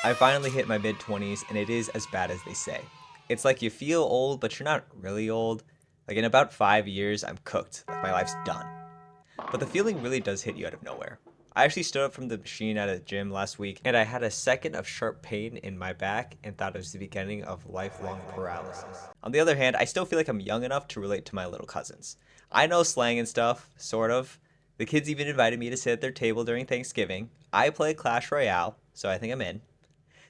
I finally hit my mid-20s and it is as bad as they say. It's like you feel old, but you're not really old. Like in about 5 years, I'm cooked. Like my life's done. But the feeling really does hit you out of nowhere. I actually stood up from the machine at a gym last week and I had a second of sharp pain in my back and thought it was the beginning of lifelong paralysis. On the other hand, I still feel like I'm young enough to relate to my little cousins. I know slang and stuff, sort of. The kids even invited me to sit at their table during Thanksgiving. I play Clash Royale, so I think I'm in.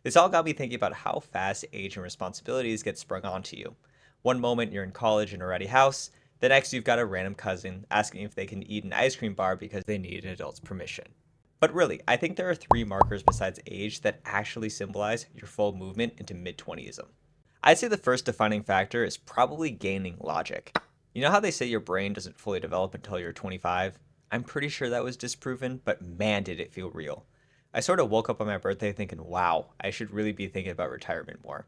This all got me thinking about how fast age and responsibilities get sprung onto you. One moment you're in college in a ready house, the next you've got a random cousin asking if they can eat an ice cream bar because they need an adult's permission. But really, I think there are three markers besides age that actually symbolize your full movement into mid-20ism. I'd say the first defining factor is probably gaining logic. You know how they say your brain doesn't fully develop until you're 25? I'm pretty sure that was disproven, but man, did it feel real. I sort of woke up on my birthday thinking, wow, I should really be thinking about retirement more.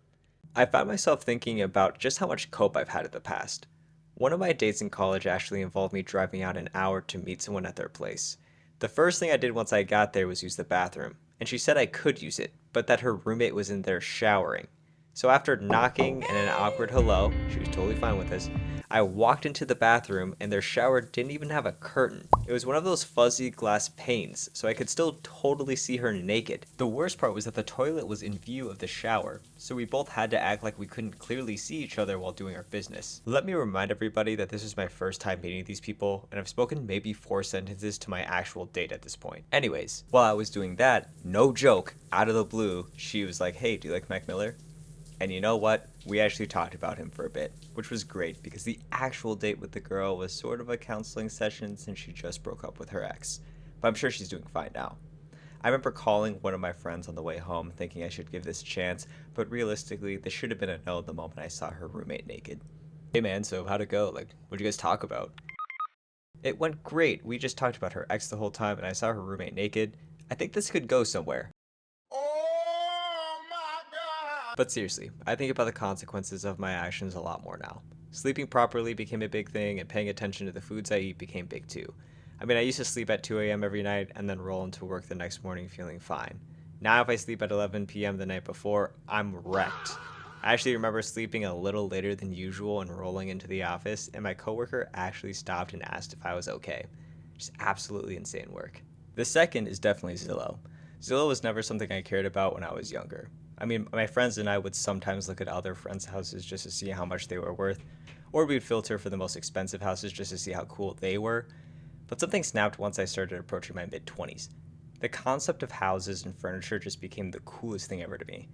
I found myself thinking about just how much cope I've had in the past. One of my dates in college actually involved me driving out an hour to meet someone at their place. The first thing I did once I got there was use the bathroom, and she said I could use it, but that her roommate was in there showering. So after knocking and an awkward hello, she was totally fine with this, I walked into the bathroom and their shower didn't even have a curtain. It was one of those fuzzy glass panes, so I could still totally see her naked. The worst part was that the toilet was in view of the shower, so we both had to act like we couldn't clearly see each other while doing our business. Let me remind everybody that this was my first time meeting these people, and I've spoken maybe 4 sentences to my actual date at this point. Anyways, while I was doing that, no joke, out of the blue, she was like, "Hey, do you like Mac Miller?" And you know what? We actually talked about him for a bit, which was great because the actual date with the girl was sort of a counseling session since she just broke up with her ex. But I'm sure she's doing fine now. I remember calling one of my friends on the way home thinking I should give this a chance, but realistically, this should have been a no the moment I saw her roommate naked. "Hey man, so how'd it go? Like, what'd you guys talk about?" "It went great. We just talked about her ex the whole time and I saw her roommate naked. I think this could go somewhere." Oh my God! But seriously, I think about the consequences of my actions a lot more now. Sleeping properly became a big thing, and paying attention to the foods I eat became big too. I mean, I used to sleep at 2 a.m. every night and then roll into work the next morning feeling fine. Now, if I sleep at 11 p.m. the night before, I'm wrecked. I actually remember sleeping a little later than usual and rolling into the office, and my coworker actually stopped and asked if I was okay. Just absolutely insane work. The second is definitely Zillow. Zillow was never something I cared about when I was younger. I mean, my friends and I would sometimes look at other friends' houses just to see how much they were worth, or we'd filter for the most expensive houses just to see how cool they were. But something snapped once I started approaching my mid-20s. The concept of houses and furniture just became the coolest thing ever to me.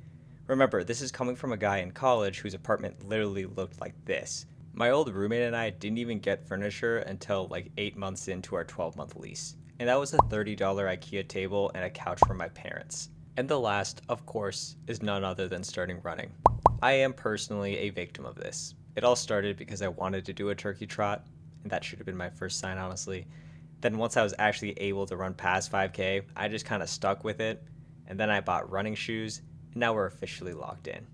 Remember, this is coming from a guy in college whose apartment literally looked like this. My old roommate and I didn't even get furniture until like 8 months into our 12-month lease. And that was a $30 IKEA table and a couch from my parents. And the last, of course, is none other than starting running. I am personally a victim of this. It all started because I wanted to do a turkey trot, and that should have been my first sign, honestly. Then once I was actually able to run past 5K, I just kind of stuck with it, and then I bought running shoes, and now we're officially locked in.